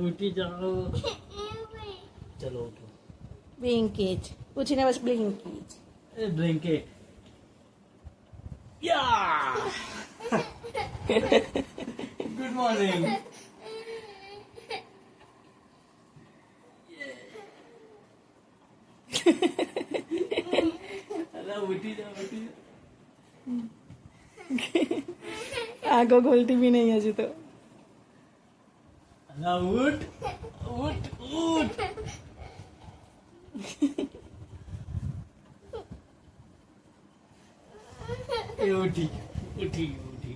उठी जाओ चलो उठो ब्लिंकिट पूछीने बस ब्लिंकिट ब्लैंकेट या गुड मॉर्निंग उठी जाओ आगो खोलती भी नहीं हजू तो उठ उठ उठ उठी उठी उठी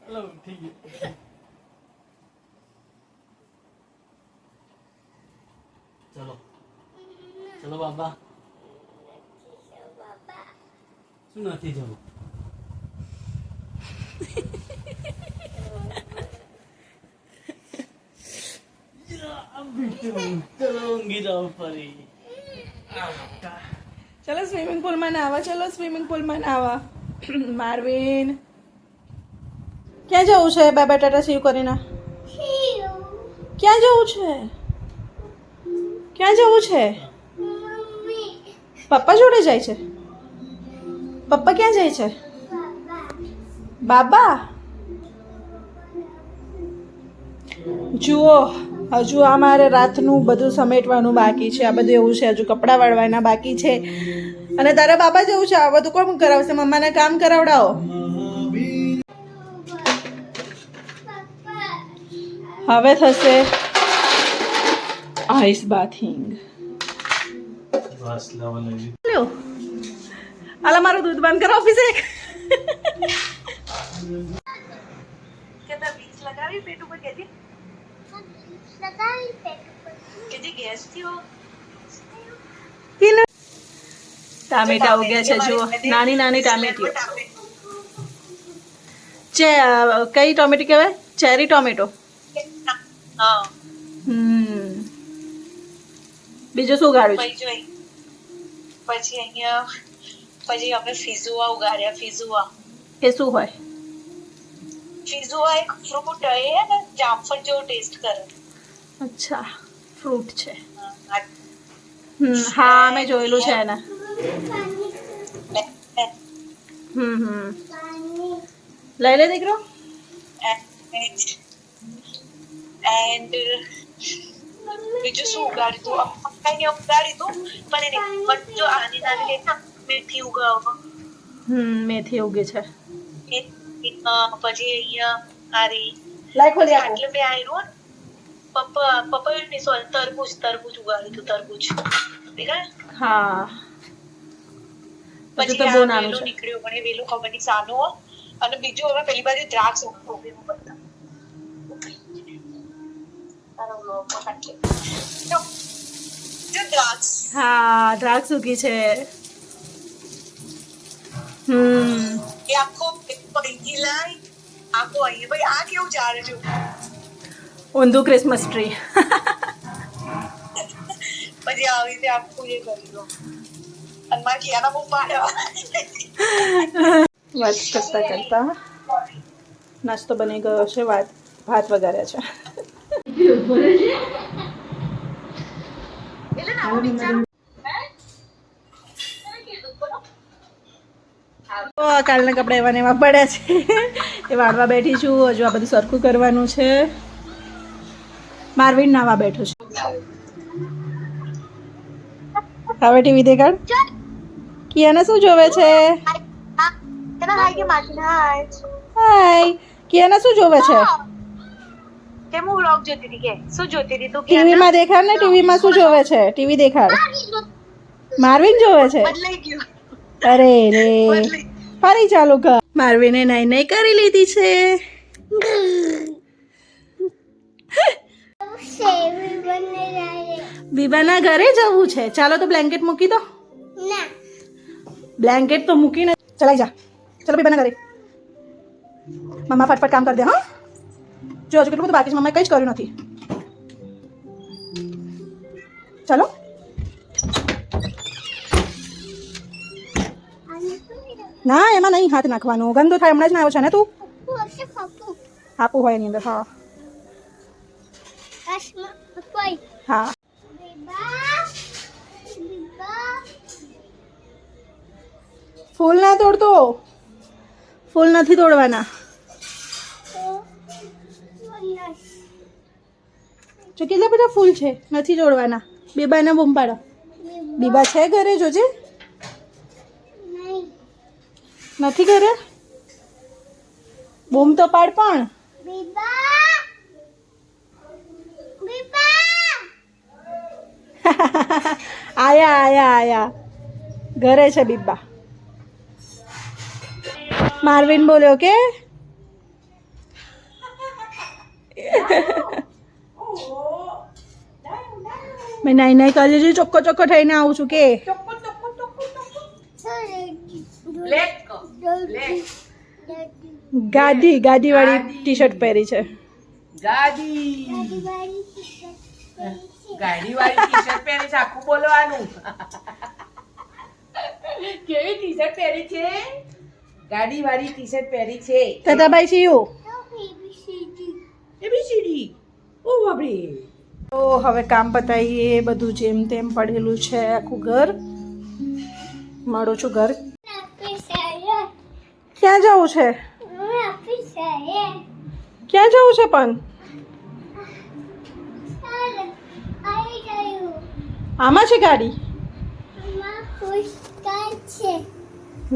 हेलो ठीक है चलो चलो बाबा શું નથી જવું चलो ઊંઘી જાઓ ફરી चलो स्विमिंग पूल में नहावा चलो स्विमिंग पूल में नहावा मार्विन क्या જવું છે બાબા ટાટા સીવ કરીને ક્યાં જવું છે ક્યાં જવું છે પપ્પા જોડે જાય છે પપ્પા ક્યાં જાય છે બાબા જુઓ હજુ અમારે રાતનું બધું સમેટવાનું બાકી છે આ બધું એવું છે હજુ કપડાં વાળવાના બાકી છે અને તારા બાબા જેવું છે આ બધું કોણ કરાવશે મમ્માને કામ કરાવડાવો હવે થશે આઈસ બાથિંગ બસ લાવવાનું લ્યો આલા મારું દૂધ બંધ કરો ઓફિસે કેટલા બીજ લગાવી પેટ ઉપર કેજી કેજી ગેસ થયો ટામેટા ઉગ્યા છે જુઓ નાની નાની ટામેટીઓ કઈ ટોમેટો કહેવાય ચેરી ટોમેટો બીજું શું ઉગાડ્યું છે પછી અહીંયા પછી અમે ફિઝુઆ ઉગાડ્યા ફિઝુઆ એ શું હોય ફિઝુઆ એક ફ્રૂટ હે ને જામફળ જેવો ટેસ્ટ કરે અચ્છા ફ્રૂટ છે હા મેં જોયેલું છે એને લઈ લે દીકરો એન્ડ બીજું શું ઉગાડ્યું મકાઈને ઉગાડ્યું પણ એને જો આની નાની લેતા મેથી ઉગાવો મેથી ઉગે છે પછી અહીંયા આરી લાઈ ખોલી આપો એટલે મેં આવ્યું પપ્પા ની સોરી તરબૂચ ઉગાડ્યું હતું તરબૂચ દેખાય હા પછી તો બહુ નાનું છે નીકળ્યું પણ એ વેલું ખબર નહીં સાનું અને બીજું હવે પેલી બાજુ દ્રાક્ષ ઉગાડ્યું બધા હા દ્રાક્ષ ઉગી છે એ આખો પૈકી લાઈ આખો અહીં ભાઈ આ કેવું ચાલે છે ઊંધું ક્રિસમસ ટ્રી પછી આવી રીતે આખું એ કરી દો અને મારા કિયાના બહુ પાડ્યા વાત કરતા કરતા નાસ્તો બની ગયો છે ભાત વગાડ્યા છે કાલના કપડા એવા ને એવા પડ્યા છે એ વાળવા બેઠી છું હજુ આ બધું સરખું કરવાનું છે મારવીન નાવા બેઠો છે હવે ટીવી દેખાડ કિયાને શું જોવે છે હાય કિયાને શું જોવે છે કે હું વ્લોગ જોતી હતી કે શું જોતી હતી તું ટીવીમાં દેખાડ ને ટીવીમાં શું જોવે છે ટીવી દેખાડ મારવીન જોવે છે બદલાઈ ગયું અરે રે ફરી ચાલુ કર મારવીને નાઈ નાઈ કરી લીધી છે બીબાના ઘરે જવું છે ચાલો તો બ્લેન્કેટ મૂકી દો બ્લેન્કેટ તો મૂકીને ચલાઈ જા ચલો બીબાના ઘરે મમ્મા ફટફટ કામ કરી દે હા જો હજુ કેટલું બધું બાકી છે મમ્માએ કંઈ જ કર્યું નથી ચાલો ના એમાં નહીં હાથ નાખવાનો ગંદો થાય હમણાં જ ના આવ્યો છે ને તું હાપુ હોય એની અંદર. હા હા. ફૂલ ના તોડતો, ફૂલ નથી તોડવાના. જો કેટલા બધા ફૂલ છે, નથી તોડવાના. બેબાને બૂમ પાડો. બીબા છે ઘરે? જોજે. નથી ઘરે? બૂમ તો પાડ પણ. આયા આયા આયા, ઘરે છે બીબા. માર્વિન બોલ્યો કે મેં નાઈ નાઈ કરી લીધું, ચોખ્ખો ચોખ્ખો થઈને આવું છું કે ગાડી ગાડી વાળી ટી શર્ટ પહેરી છે. ગાડી વાળી ટી-શર્ટ પહેરી છે. આખું બોલવાનું. કેવી ટી-શર્ટ પહેરી છે? ગાડી વાળી ટી-શર્ટ પહેરી છે. દાદાભાઈ સીયું એબીસીડી. ઓ બાપરે. તો હવે કામ પતાવીએ. બધું જેમ તેમ પડેલું છે આખું ઘર. મારું છું ઘર. ક્યાં જવું છે? ક્યાં જવું છે પણ? આમાં છે ગાડી.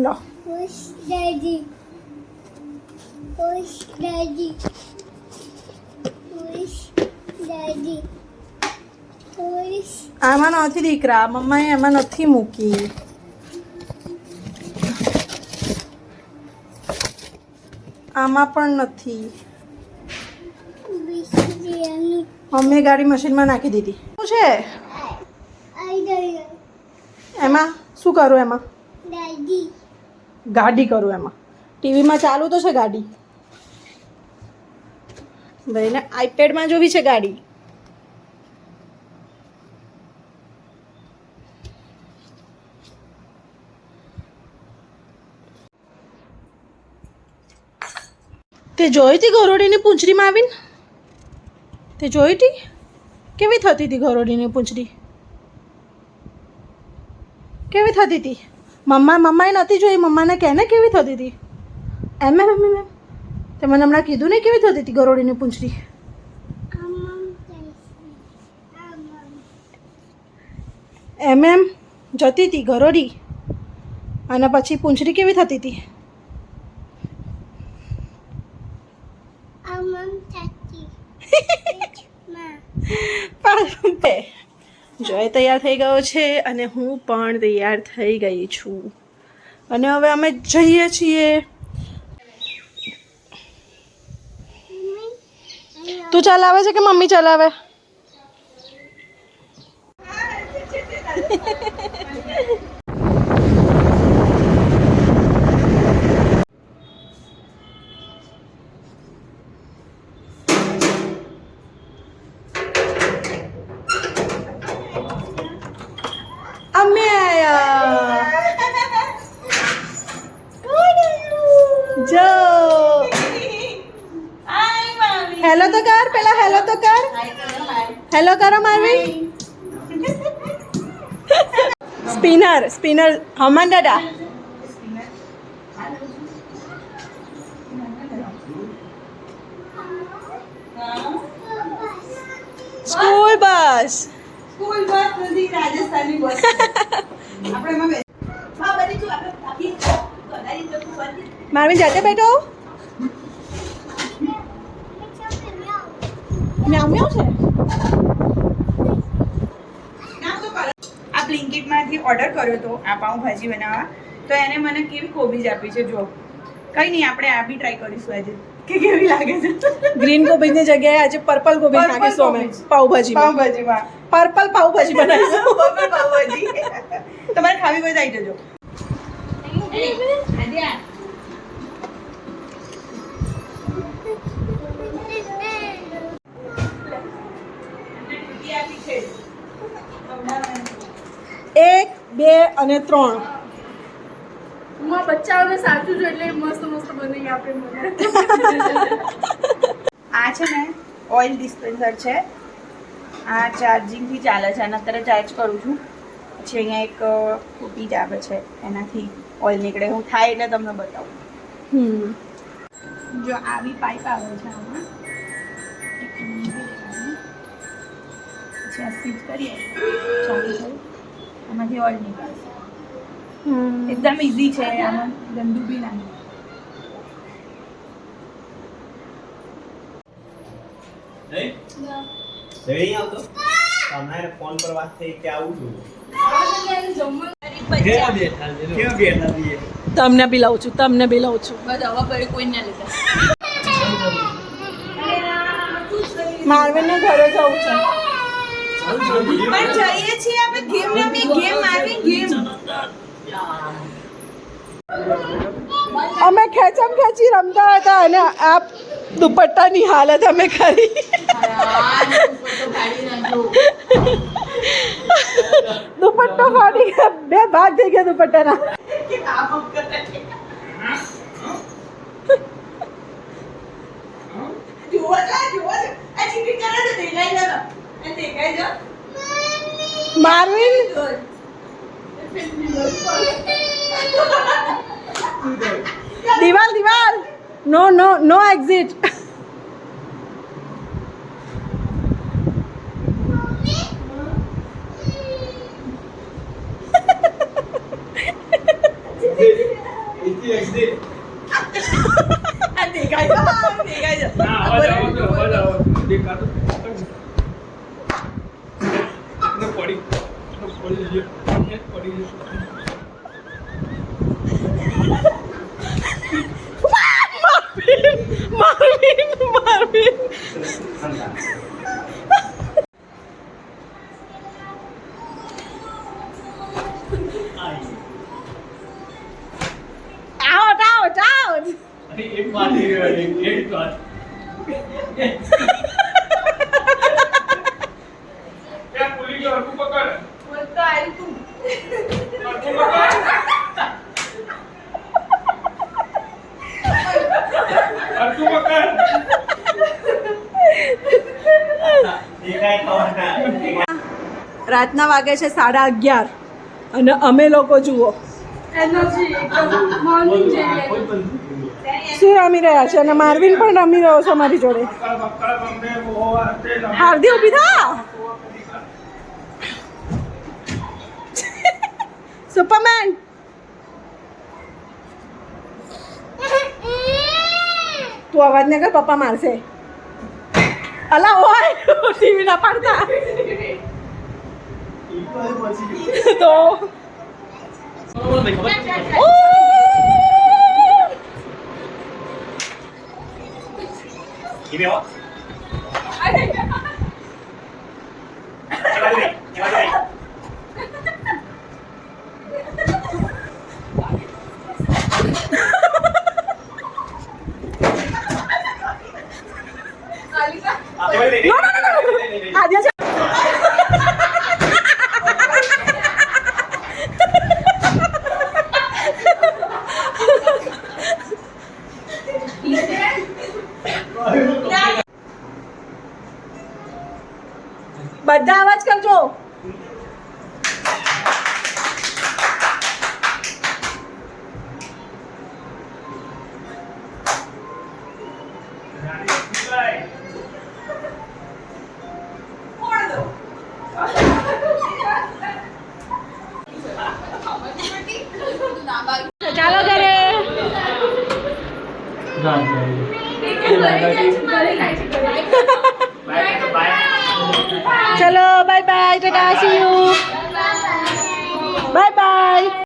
લો આમાં નથી દીકરા, મમ્માએ એમાં નથી મૂકી. આમાં પણ નથી. મમ્મીએ ગાડી મશીનમાં નાખી દીધી. શું છે એમાં? શું કરું એમાં? ગાડી કરું એમાં. ટીવીમાં ચાલુ તો છે ગાડી. ભાઈને આઈપેડમાં જોવી છે ગાડી. તે જોઈ હતી ગરોડીની પૂંછડીમાં આવીને? તે જોઈ હતી કેવી થતી હતી ગરોડીની પૂંછડી? કેવી થતી હતી? મમ્માએ નથી જોઈ. મમ્માને કહે ને કેવી થતી હતી. એમ તે મને હમણાં કીધું ને કેવી થતી હતી ગરોડીની પૂંછડી? એમ જતી હતી ગરોડી, અને પછી પૂંછડી કેવી થતી હતી? જોય તૈયાર થઈ ગયો છે અને હું પણ તૈયાર થઈ ગઈ છું. અને હવે અમે જઈએ છીએ. તું ચલાવે છે કે મમ્મી ચલાવે? અમે આયા. જો હેલો તો કર, પેલા હેલો તો કર. હેલો કરો મારવી. સ્પિનર હમન દાદા. School bus. સ્કૂલ બસ નથી, રાજસ્થાની બસ. આપણે એમાં બેસ. હા, બધી તું આપણે બાકી કદારી તો બધી. મારવી જાતે બેઠો. મ્યાઉ મ્યાઉ છે. આ બ્લિંકિટમાંથી ઓર્ડર કર્યો તો આ પાઉંભાજી બનાવવા, તો એને મને કેવી કોબીજ આપી છે. જો કઈ નહીં, આપણે આ બી ટ્રાય કરીશું આજે કે કેવી લાગે છે. ગ્રીન કોબીજની જગ્યાએ આજે પર્પલ કોબીજ નાખીશું અમે પાઉંભાજીમાં. પર્પલ પાઉંભાજી બનાવીશું. પર્પલ પાઉંભાજી. તમારે ખાવી હોય તો આવી જજો. એક, 1, 2 અને 3. બચ્ચાઓને સાચું છે એટલે મસ્ત મસ્ત બનાવી આપે મને. આ છે ને ઓઇલ ડિસ્પેન્સર છે. આ ચાર્જિંગથી ચાલે છે અને અત્યારે ચાર્જ કરું છું. પછી અહીંયા એક ફૂટી જ આવે છે, એનાથી ઓઇલ નીકળે. હું થાય એટલે તમને બતાવું. જો આવી પાઇપ આવે છે આમાં, પછી આ સ્વિચ કરીએ ચાલુ થયું, આમાંથી ઓઇલ નીકળશે. એકદમ ઇઝી છે, આમાં ગંદુ બી ના. રેડી આવતો તમારે ફોન પર વાત થઈ કે આવું છું કેવા બેઠા છે કેમ બેઠા છીએ તમને બી લાવું છું, તમને બી લાવું છું. માર્વિનને ઘરે જવું છે. પણ જઈએ છીએ આપણે ગેમ રમીએ. Game Marvin game. અમે ખેંચમ ખેંચી રમતા હતા અને આ દુપટ્ટાની હાલત અમે કરી. દુપટ્ટો ફાટી ગયો, બે ભાગ થઈ ગયા દુપટ્ટાના. જુઓ છો, જુઓ છો. આ ચીટિંગ કરે તો દેખાય જતો. એ દેખાય જો. માર્વિન દિવાલ દિવાલ, નો નો નો એક્ઝિટ. ઇથી એક્ઝિટ આ દેખાય જો. દેખાય જો. ના અવાજ આવો દેખાતો ને પડી ગયો માર્વિન માર્વિન આઉટ આઉટ આઉટ. એક મારી રહ્યો એક વાત ત્યાં પુલી ગયો હરકુ પકડ બોલતો આવી તું. હરકુ પકડ હરકુ પકડ દેખાય ખાવાના રાતના વાગે છે 11:30 અને અમે લોકો જુઓ શું રમી રહ્યા છે અને માર્વિન પણ રમી રહ્યો છે અમારી જોડે. હાર્દી ઊભી થા. સુપરમેન. તું અવાજ ના કર, પપ્પા મારશે. અલા ઓય ટીવી ના પાડતા તો. Ini awak. Cepat ni, cepat ni. Cepat ni. No, no, no, no. Adia છે. બધા અવાજ કરજો. ચાલો ઘરે. ના